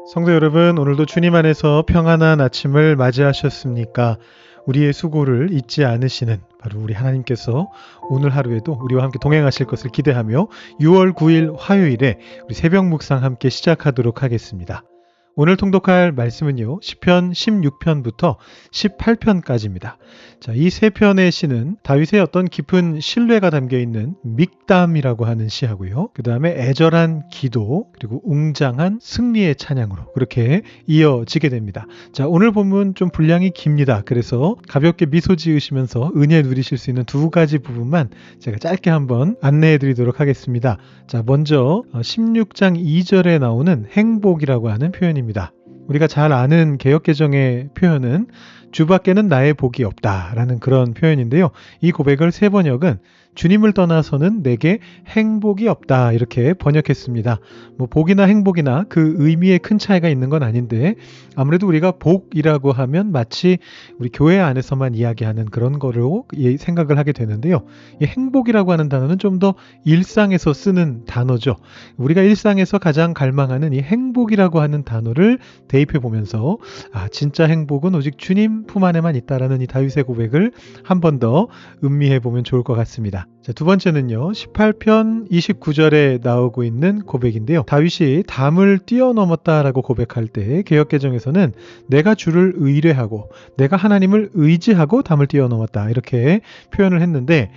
성도 여러분, 오늘도 주님 안에서 평안한 아침을 맞이하셨습니까? 우리의 수고를 잊지 않으시는 바로 우리 하나님께서 오늘 하루에도 우리와 함께 동행하실 것을 기대하며 6월 9일 화요일에 우리 새벽 묵상 함께 시작하도록 하겠습니다. 오늘 통독할 말씀은요, 시편 16편부터 18편까지입니다. 자, 이 세 편의 시는 다윗의 어떤 깊은 신뢰가 담겨 있는 믹담이라고 하는 시하고요. 그 다음에 애절한 기도, 그리고 웅장한 승리의 찬양으로 그렇게 이어지게 됩니다. 자, 오늘 본문 좀 분량이 깁니다. 그래서 가볍게 미소 지으시면서 은혜 누리실 수 있는 두 가지 부분만 제가 짧게 한번 안내해 드리도록 하겠습니다. 자, 먼저 16장 2절에 나오는 행복이라고 하는 표현입니다. 우리가 잘 아는 개역개정의 표현은 주밖에는 나의 복이 없다라는 그런 표현인데요. 이 고백을 새 번역은 주님을 떠나서는 내게 행복이 없다 이렇게 번역했습니다. 뭐 복이나 행복이나 그 의미에 큰 차이가 있는 건 아닌데 아무래도 우리가 복이라고 하면 마치 우리 교회 안에서만 이야기하는 그런 거로 생각을 하게 되는데요. 이 행복이라고 하는 단어는 좀 더 일상에서 쓰는 단어죠. 우리가 일상에서 가장 갈망하는 이 행복이라고 하는 단어를 대입해 보면서 진짜 행복은 오직 주님 품 안에만 있다라는 이 다윗의 고백을 한 번 더 음미해 보면 좋을 것 같습니다. 자, 두 번째는요. 18편 29절에 나오고 있는 고백인데요. 다윗이 담을 뛰어넘었다라고 고백할 때 개역개정에서는 내가 주를 의뢰하고 내가 하나님을 의지하고 담을 뛰어넘었다 이렇게 표현을 했는데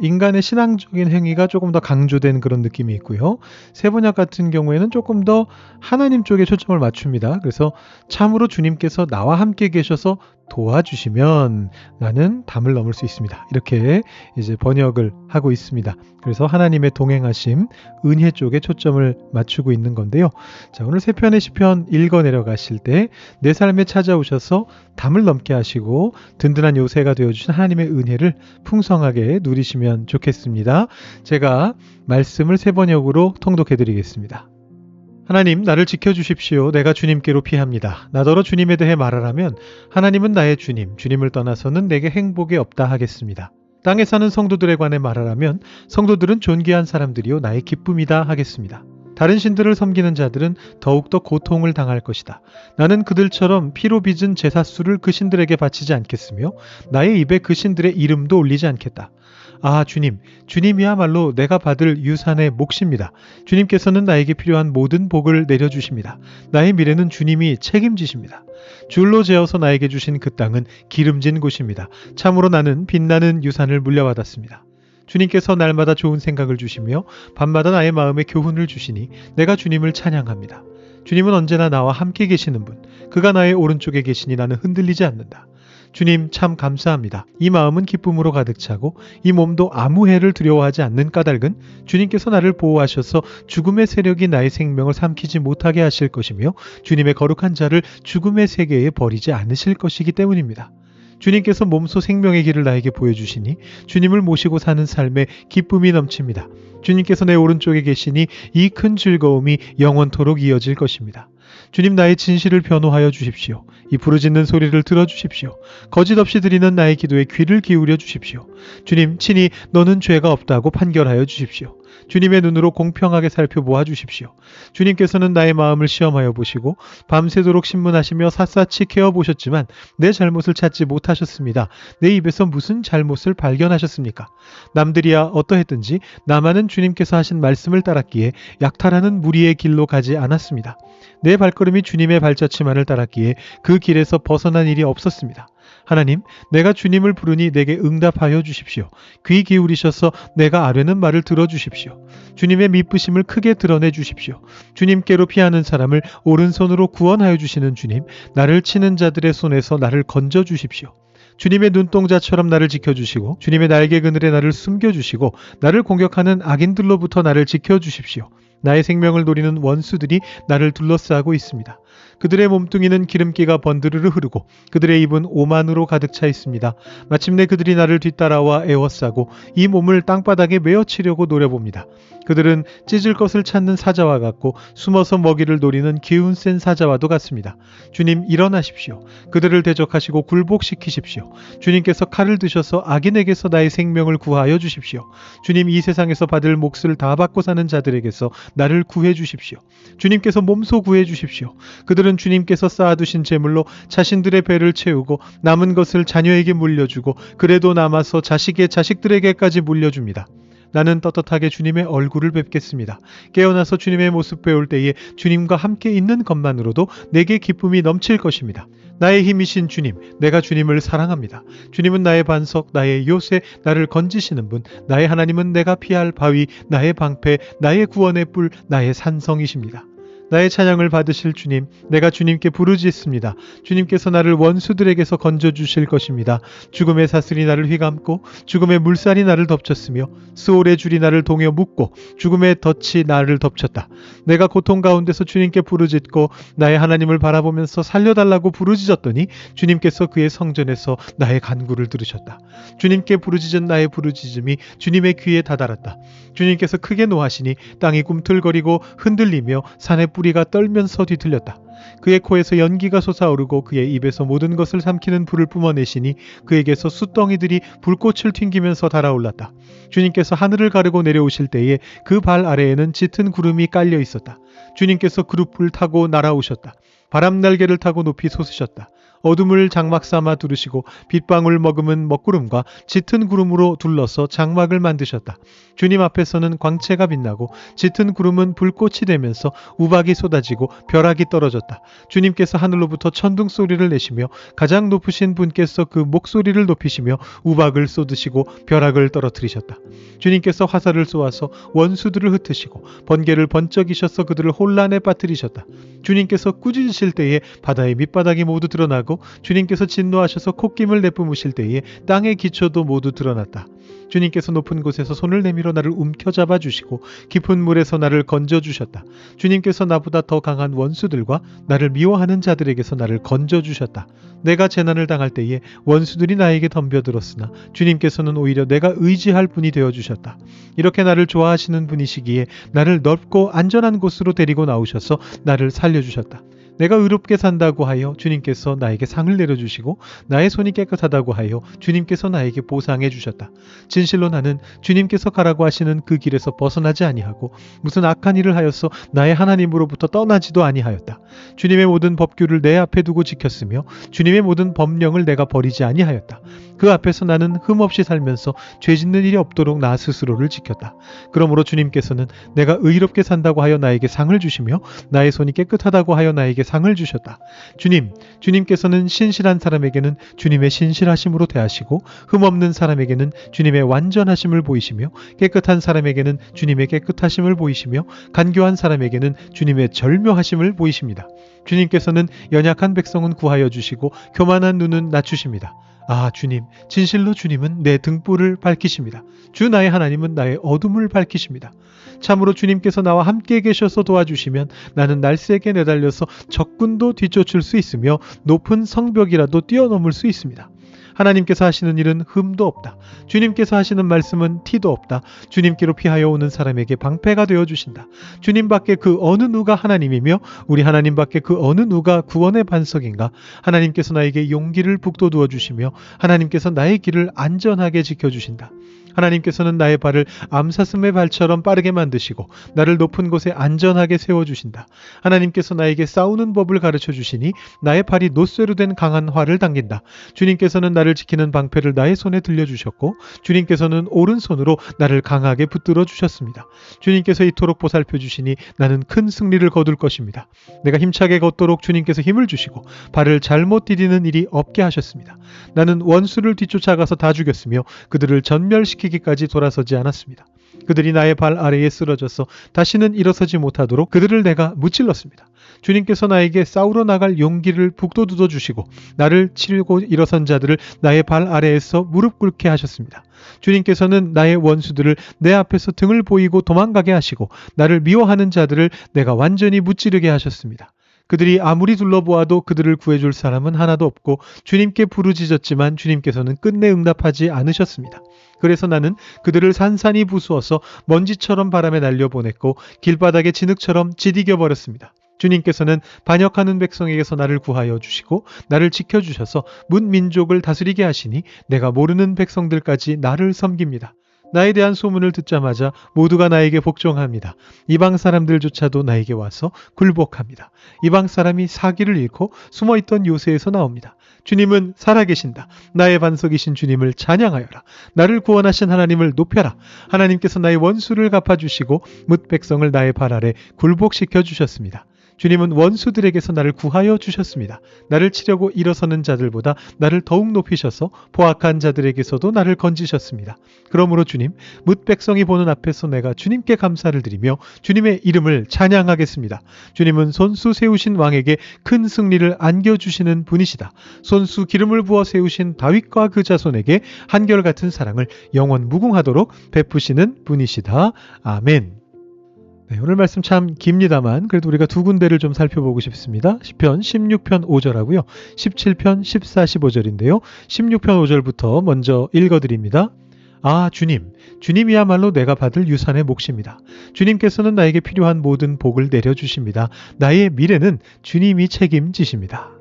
인간의 신앙적인 행위가 조금 더 강조된 그런 느낌이 있고요. 세번역 같은 경우에는 조금 더 하나님 쪽에 초점을 맞춥니다. 그래서 참으로 주님께서 나와 함께 계셔서 도와주시면 나는 담을 넘을 수 있습니다. 이렇게 이제 번역을 하고 있습니다. 그래서 하나님의 동행하심, 은혜 쪽에 초점을 맞추고 있는 건데요. 자, 오늘 세 편의 시편 읽어 내려가실 때 내 삶에 찾아오셔서 담을 넘게 하시고 든든한 요새가 되어주신 하나님의 은혜를 풍성하게 누리시면 좋겠습니다. 제가 말씀을 세 번역으로 통독해 드리겠습니다. 하나님, 나를 지켜주십시오. 내가 주님께로 피합니다. 나더러 주님에 대해 말하라면 하나님은 나의 주님, 주님을 떠나서는 내게 행복이 없다 하겠습니다. 땅에 사는 성도들에 관해 말하라면 성도들은 존귀한 사람들이요 나의 기쁨이다 하겠습니다. 다른 신들을 섬기는 자들은 더욱더 고통을 당할 것이다. 나는 그들처럼 피로 빚은 제사수를 그 신들에게 바치지 않겠으며 나의 입에 그 신들의 이름도 올리지 않겠다. 아, 주님이야말로 내가 받을 유산의 몫입니다. 주님께서는 나에게 필요한 모든 복을 내려주십니다. 나의 미래는 주님이 책임지십니다. 줄로 재어서 나에게 주신 그 땅은 기름진 곳입니다. 참으로 나는 빛나는 유산을 물려받았습니다. 주님께서 날마다 좋은 생각을 주시며 밤마다 나의 마음에 교훈을 주시니 내가 주님을 찬양합니다. 주님은 언제나 나와 함께 계시는 분, 그가 나의 오른쪽에 계시니 나는 흔들리지 않는다. 주님 참 감사합니다. 이 마음은 기쁨으로 가득 차고 이 몸도 아무 해를 두려워하지 않는 까닭은 주님께서 나를 보호하셔서 죽음의 세력이 나의 생명을 삼키지 못하게 하실 것이며 주님의 거룩한 자를 죽음의 세계에 버리지 않으실 것이기 때문입니다. 주님께서 몸소 생명의 길을 나에게 보여주시니 주님을 모시고 사는 삶에 기쁨이 넘칩니다. 주님께서 내 오른쪽에 계시니 이 큰 즐거움이 영원토록 이어질 것입니다. 주님 나의 진실을 변호하여 주십시오. 이 부르짖는 소리를 들어주십시오. 거짓 없이 드리는 나의 기도에 귀를 기울여 주십시오. 주님 친히 너는 죄가 없다고 판결하여 주십시오. 주님의 눈으로 공평하게 살펴보아 주십시오. 주님께서는 나의 마음을 시험하여 보시고 밤새도록 신문하시며 샅샅이 캐어보셨지만 내 잘못을 찾지 못하셨습니다. 내 입에서 무슨 잘못을 발견하셨습니까? 남들이야 어떠했든지 나만은 주님께서 하신 말씀을 따랐기에 약탈하는 무리의 길로 가지 않았습니다. 내 발걸음이 주님의 발자취만을 따랐기에 그 길에서 벗어난 일이 없었습니다. 하나님, 내가 주님을 부르니 내게 응답하여 주십시오. 귀 기울이셔서 내가 아뢰는 말을 들어주십시오. 주님의 미쁘심을 크게 드러내 주십시오. 주님께로 피하는 사람을 오른손으로 구원하여 주시는 주님, 나를 치는 자들의 손에서 나를 건져 주십시오. 주님의 눈동자처럼 나를 지켜주시고 주님의 날개 그늘에 나를 숨겨주시고 나를 공격하는 악인들로부터 나를 지켜주십시오. 나의 생명을 노리는 원수들이 나를 둘러싸고 있습니다. 그들의 몸뚱이는 기름기가 번드르르 흐르고 그들의 입은 오만으로 가득 차 있습니다. 마침내 그들이 나를 뒤따라와 에워싸고 이 몸을 땅바닥에 메어치려고 노려봅니다. 그들은 찢을 것을 찾는 사자와 같고 숨어서 먹이를 노리는 기운 센 사자와도 같습니다. 주님 일어나십시오. 그들을 대적하시고 굴복시키십시오. 주님께서 칼을 드셔서 악인에게서 나의 생명을 구하여 주십시오. 주님 이 세상에서 받을 몫을 다 받고 사는 자들에게서 나를 구해 주십시오. 주님께서 몸소 구해 주십시오. 그들은 주님께서 쌓아두신 재물로 자신들의 배를 채우고 남은 것을 자녀에게 물려주고 그래도 남아서 자식의 자식들에게까지 물려줍니다. 나는 떳떳하게 주님의 얼굴을 뵙겠습니다. 깨어나서 주님의 모습 배울 때에 주님과 함께 있는 것만으로도 내게 기쁨이 넘칠 것입니다. 나의 힘이신 주님, 내가 주님을 사랑합니다. 주님은 나의 반석, 나의 요새, 나를 건지시는 분, 나의 하나님은 내가 피할 바위, 나의 방패, 나의 구원의 뿔, 나의 산성이십니다. 나의 찬양을 받으실 주님, 내가 주님께 부르짖습니다. 주님께서 나를 원수들에게서 건져주실 것입니다. 죽음의 사슬이 나를 휘감고 죽음의 물살이 나를 덮쳤으며 스올의 줄이 나를 동여 묶고 죽음의 덫이 나를 덮쳤다. 내가 고통 가운데서 주님께 부르짖고 나의 하나님을 바라보면서 살려달라고 부르짖었더니 주님께서 그의 성전에서 나의 간구를 들으셨다. 주님께 부르짖은 나의 부르짖음이 주님의 귀에 다다랐다. 주님께서 크게 노하시니 땅이 꿈틀거리고 흔들리며 산의 뿌리가 떨면서 뒤틀렸다. 그의 코에서 연기가 솟아오르고 그의 입에서 모든 것을 삼키는 불을 뿜어내시니 그에게서 숯덩이들이 불꽃을 튕기면서 달아올랐다. 주님께서 하늘을 가르고 내려오실 때에 그 발 아래에는 짙은 구름이 깔려 있었다. 주님께서 그룹을 타고 날아오셨다. 바람 날개를 타고 높이 솟으셨다. 어둠을 장막 삼아 두르시고 빗방울 머금은 먹구름과 짙은 구름으로 둘러서 장막을 만드셨다. 주님 앞에서는 광채가 빛나고 짙은 구름은 불꽃이 되면서 우박이 쏟아지고 벼락이 떨어졌다. 주님께서 하늘로부터 천둥 소리를 내시며 가장 높으신 분께서 그 목소리를 높이시며 우박을 쏟으시고 벼락을 떨어뜨리셨다. 주님께서 화살을 쏘아서 원수들을 흩으시고 번개를 번쩍이셔서 그들을 혼란에 빠뜨리셨다. 주님께서 꾸짖으실 때에 바다의 밑바닥이 모두 드러나고 주님께서 진노하셔서 콧김을 내뿜으실 때에 땅의 기초도 모두 드러났다. 주님께서 높은 곳에서 손을 내밀어 나를 움켜잡아 주시고 깊은 물에서 나를 건져주셨다. 주님께서 나보다 더 강한 원수들과 나를 미워하는 자들에게서 나를 건져주셨다. 내가 재난을 당할 때에 원수들이 나에게 덤벼들었으나 주님께서는 오히려 내가 의지할 분이 되어주셨다. 이렇게 나를 좋아하시는 분이시기에 나를 넓고 안전한 곳으로 데리고 나오셔서 나를 살려주셨다. 내가 의롭게 산다고 하여 주님께서 나에게 상을 내려주시고 나의 손이 깨끗하다고 하여 주님께서 나에게 보상해 주셨다. 진실로 나는 주님께서 가라고 하시는 그 길에서 벗어나지 아니하고 무슨 악한 일을 하여서 나의 하나님으로부터 떠나지도 아니하였다. 주님의 모든 법규를 내 앞에 두고 지켰으며 주님의 모든 법령을 내가 버리지 아니하였다. 그 앞에서 나는 흠없이 살면서 죄 짓는 일이 없도록 나 스스로를 지켰다. 그러므로 주님께서는 내가 의롭게 산다고 하여 나에게 상을 주시며 나의 손이 깨끗하다고 하여 나에게 상을 주셨다. 주님께서는 신실한 사람에게는 주님의 신실하심으로 대하시고 흠없는 사람에게는 주님의 완전하심을 보이시며 깨끗한 사람에게는 주님의 깨끗하심을 보이시며 간교한 사람에게는 주님의 절묘하심을 보이십니다. 주님께서는 연약한 백성은 구하여 주시고 교만한 눈은 낮추십니다. 아, 주님, 진실로 주님은 내 등불을 밝히십니다. 주 나의 하나님은 나의 어둠을 밝히십니다. 참으로 주님께서 나와 함께 계셔서 도와주시면 나는 날쌔게 내달려서 적군도 뒤쫓을 수 있으며 높은 성벽이라도 뛰어넘을 수 있습니다. 하나님께서 하시는 일은 흠도 없다. 주님께서 하시는 말씀은 티도 없다. 주님께로 피하여 오는 사람에게 방패가 되어주신다. 주님 밖에 그 어느 누가 하나님이며 우리 하나님 밖에 그 어느 누가 구원의 반석인가. 하나님께서 나에게 용기를 북돋워 주시며 하나님께서 나의 길을 안전하게 지켜주신다. 하나님께서는 나의 발을 암사슴의 발처럼 빠르게 만드시고 나를 높은 곳에 안전하게 세워주신다. 하나님께서 나에게 싸우는 법을 가르쳐 주시니 나의 팔이 노쇠로 된 강한 활을 당긴다. 주님께서는 나를 지키는 방패를 나의 손에 들려주셨고 주님께서는 오른손으로 나를 강하게 붙들어 주셨습니다. 주님께서 이토록 보살펴 주시니 나는 큰 승리를 거둘 것입니다. 내가 힘차게 걷도록 주님께서 힘을 주시고 발을 잘못 디디는 일이 없게 하셨습니다. 나는 원수를 뒤쫓아가서 다 죽였으며 그들을 전멸시키기까지 돌아서지 않았습니다. 그들이 나의 발 아래에 쓰러져서 다시는 일어서지 못하도록 그들을 내가 무찔렀습니다. 주님께서 나에게 싸우러 나갈 용기를 북돋워 주시고 나를 치르고 일어선 자들을 나의 발 아래에서 무릎 꿇게 하셨습니다. 주님께서는 나의 원수들을 내 앞에서 등을 보이고 도망가게 하시고 나를 미워하는 자들을 내가 완전히 무찌르게 하셨습니다. 그들이 아무리 둘러보아도 그들을 구해줄 사람은 하나도 없고 주님께 부르짖었지만 주님께서는 끝내 응답하지 않으셨습니다. 그래서 나는 그들을 산산이 부수어서 먼지처럼 바람에 날려보냈고 길바닥의 진흙처럼 지디겨 버렸습니다. 주님께서는 반역하는 백성에게서 나를 구하여 주시고 나를 지켜주셔서 문 민족을 다스리게 하시니 내가 모르는 백성들까지 나를 섬깁니다. 나에 대한 소문을 듣자마자 모두가 나에게 복종합니다. 이방 사람들조차도 나에게 와서 굴복합니다. 이방 사람이 사기를 잃고 숨어있던 요새에서 나옵니다. 주님은 살아계신다. 나의 반석이신 주님을 찬양하여라. 나를 구원하신 하나님을 높여라. 하나님께서 나의 원수를 갚아주시고 뭇 백성을 나의 발 아래 굴복시켜 주셨습니다. 주님은 원수들에게서 나를 구하여 주셨습니다. 나를 치려고 일어서는 자들보다 나를 더욱 높이셔서 포악한 자들에게서도 나를 건지셨습니다. 그러므로 주님, 뭇 백성이 보는 앞에서 내가 주님께 감사를 드리며 주님의 이름을 찬양하겠습니다. 주님은 손수 세우신 왕에게 큰 승리를 안겨주시는 분이시다. 손수 기름을 부어 세우신 다윗과 그 자손에게 한결같은 사랑을 영원 무궁하도록 베푸시는 분이시다. 아멘. 네, 오늘 말씀 참 깁니다만 그래도 우리가 두 군데를 좀 살펴보고 싶습니다. 시편 16편 5절하고요. 17편 14, 15절인데요. 16편 5절부터 먼저 읽어드립니다. 아, 주님이야말로 내가 받을 유산의 몫입니다. 주님께서는 나에게 필요한 모든 복을 내려주십니다. 나의 미래는 주님이 책임지십니다.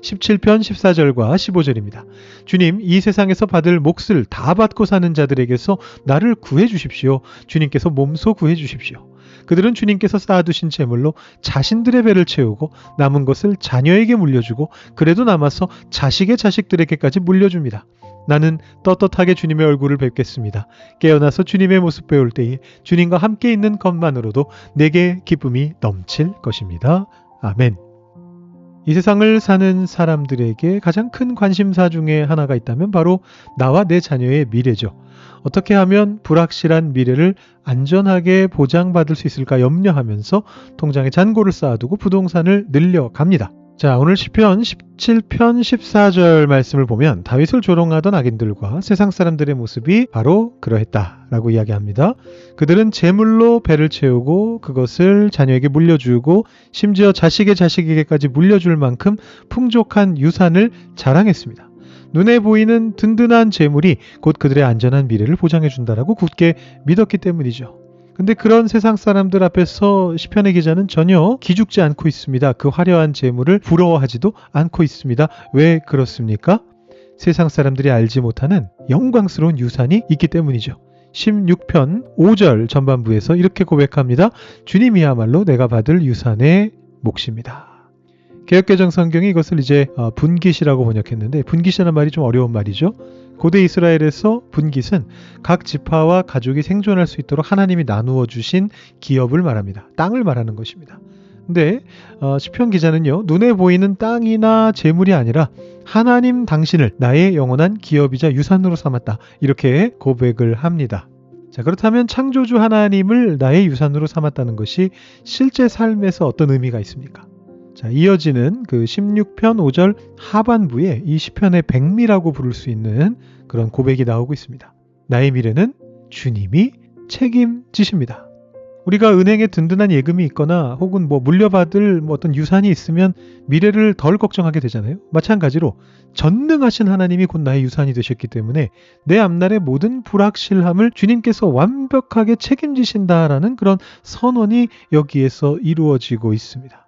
17편 14절과 15절입니다. 주님, 이 세상에서 받을 몫을 다 받고 사는 자들에게서 나를 구해 주십시오. 주님께서 몸소 구해 주십시오. 그들은 주님께서 쌓아두신 재물로 자신들의 배를 채우고 남은 것을 자녀에게 물려주고 그래도 남아서 자식의 자식들에게까지 물려줍니다. 나는 떳떳하게 주님의 얼굴을 뵙겠습니다. 깨어나서 주님의 모습 배울 때에 주님과 함께 있는 것만으로도 내게 기쁨이 넘칠 것입니다. 아멘. 이 세상을 사는 사람들에게 가장 큰 관심사 중에 하나가 있다면 바로 나와 내 자녀의 미래죠. 어떻게 하면 불확실한 미래를 안전하게 보장받을 수 있을까 염려하면서 통장에 잔고를 쌓아두고 부동산을 늘려갑니다. 자, 오늘 시편 17편 14절 말씀을 보면 다윗을 조롱하던 악인들과 세상 사람들의 모습이 바로 그러했다라고 이야기합니다. 그들은 재물로 배를 채우고 그것을 자녀에게 물려주고 심지어 자식의 자식에게까지 물려줄 만큼 풍족한 유산을 자랑했습니다. 눈에 보이는 든든한 재물이 곧 그들의 안전한 미래를 보장해준다라고 굳게 믿었기 때문이죠. 근데 그런 세상 사람들 앞에서 시편의 기자는 전혀 기죽지 않고 있습니다. 그 화려한 재물을 부러워하지도 않고 있습니다. 왜 그렇습니까? 세상 사람들이 알지 못하는 영광스러운 유산이 있기 때문이죠. 16편 5절 전반부에서 이렇게 고백합니다. 주님이야말로 내가 받을 유산의 몫입니다. 개역개정 성경이 이것을 이제 분깃이라고 번역했는데 분깃이라는 말이 좀 어려운 말이죠. 고대 이스라엘에서 분깃은 각 지파와 가족이 생존할 수 있도록 하나님이 나누어 주신 기업을 말합니다. 땅을 말하는 것입니다. 근데 시편 기자는요. 눈에 보이는 땅이나 재물이 아니라 하나님 당신을 나의 영원한 기업이자 유산으로 삼았다. 이렇게 고백을 합니다. 자, 그렇다면 창조주 하나님을 나의 유산으로 삼았다는 것이 실제 삶에서 어떤 의미가 있습니까? 자, 이어지는 그 16편 5절 하반부에 이 시편의 백미라고 부를 수 있는 그런 고백이 나오고 있습니다. 나의 미래는 주님이 책임지십니다. 우리가 은행에 든든한 예금이 있거나 혹은 물려받을 어떤 유산이 있으면 미래를 덜 걱정하게 되잖아요. 마찬가지로 전능하신 하나님이 곧 나의 유산이 되셨기 때문에 내 앞날의 모든 불확실함을 주님께서 완벽하게 책임지신다라는 그런 선언이 여기에서 이루어지고 있습니다.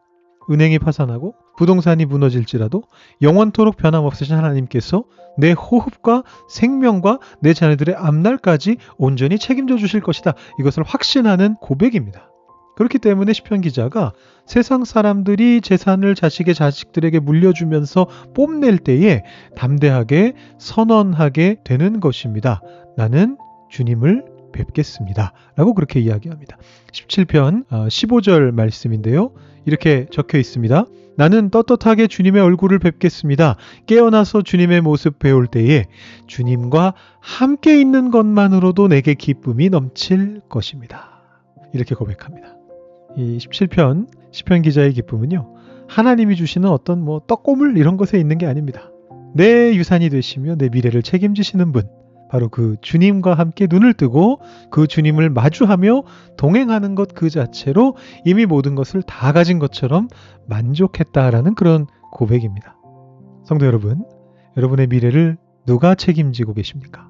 은행이 파산하고 부동산이 무너질지라도 영원토록 변함없으신 하나님께서 내 호흡과 생명과 내 자녀들의 앞날까지 온전히 책임져 주실 것이다. 이것을 확신하는 고백입니다. 그렇기 때문에 시편 기자가 세상 사람들이 재산을 자식의 자식들에게 물려주면서 뽐낼 때에 담대하게 선언하게 되는 것입니다. 나는 주님을 뵙겠습니다. 라고 그렇게 이야기합니다. 17편 15절 말씀인데요. 이렇게 적혀 있습니다. 나는 떳떳하게 주님의 얼굴을 뵙겠습니다. 깨어나서 주님의 모습 배울 때에 주님과 함께 있는 것만으로도 내게 기쁨이 넘칠 것입니다. 이렇게 고백합니다. 이 17편 시편 기자의 기쁨은요. 하나님이 주시는 어떤 떡고물 이런 것에 있는 게 아닙니다. 내 유산이 되시며 내 미래를 책임지시는 분, 바로 그 주님과 함께 눈을 뜨고 그 주님을 마주하며 동행하는 것 그 자체로 이미 모든 것을 다 가진 것처럼 만족했다라는 그런 고백입니다. 성도 여러분, 여러분의 미래를 누가 책임지고 계십니까?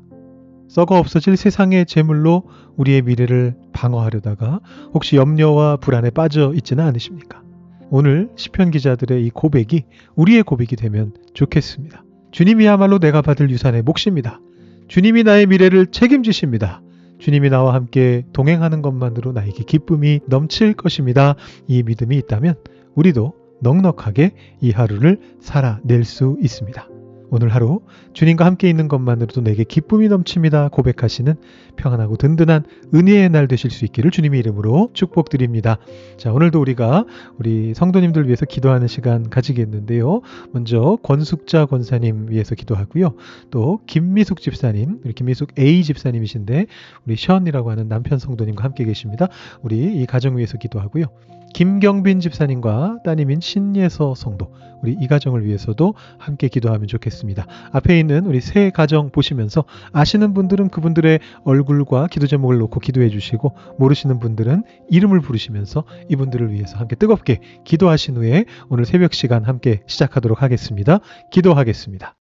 썩어 없어질 세상의 재물로 우리의 미래를 방어하려다가 혹시 염려와 불안에 빠져 있지는 않으십니까? 오늘 시편 기자들의 이 고백이 우리의 고백이 되면 좋겠습니다. 주님이야말로 내가 받을 유산의 몫입니다. 주님이 나의 미래를 책임지십니다. 주님이 나와 함께 동행하는 것만으로 나에게 기쁨이 넘칠 것입니다. 이 믿음이 있다면 우리도 넉넉하게 이 하루를 살아낼 수 있습니다. 오늘 하루 주님과 함께 있는 것만으로도 내게 기쁨이 넘칩니다. 고백하시는 평안하고 든든한 은혜의 날 되실 수 있기를 주님의 이름으로 축복드립니다. 자, 오늘도 우리가 우리 성도님들 위해서 기도하는 시간 가지겠는데요. 먼저 권숙자 권사님 위해서 기도하고요. 또 김미숙 집사님, 우리 김미숙 A 집사님이신데 우리 션이라고 하는 남편 성도님과 함께 계십니다. 우리 이 가정 위해서 기도하고요. 김경빈 집사님과 따님인 신예서 성도, 우리 이 가정을 위해서도 함께 기도하면 좋겠습니다. 앞에 있는 우리 세 가정 보시면서 아시는 분들은 그분들의 얼굴과 기도 제목을 놓고 기도해 주시고, 모르시는 분들은 이름을 부르시면서 이분들을 위해서 함께 뜨겁게 기도하신 후에 오늘 새벽 시간 함께 시작하도록 하겠습니다. 기도하겠습니다.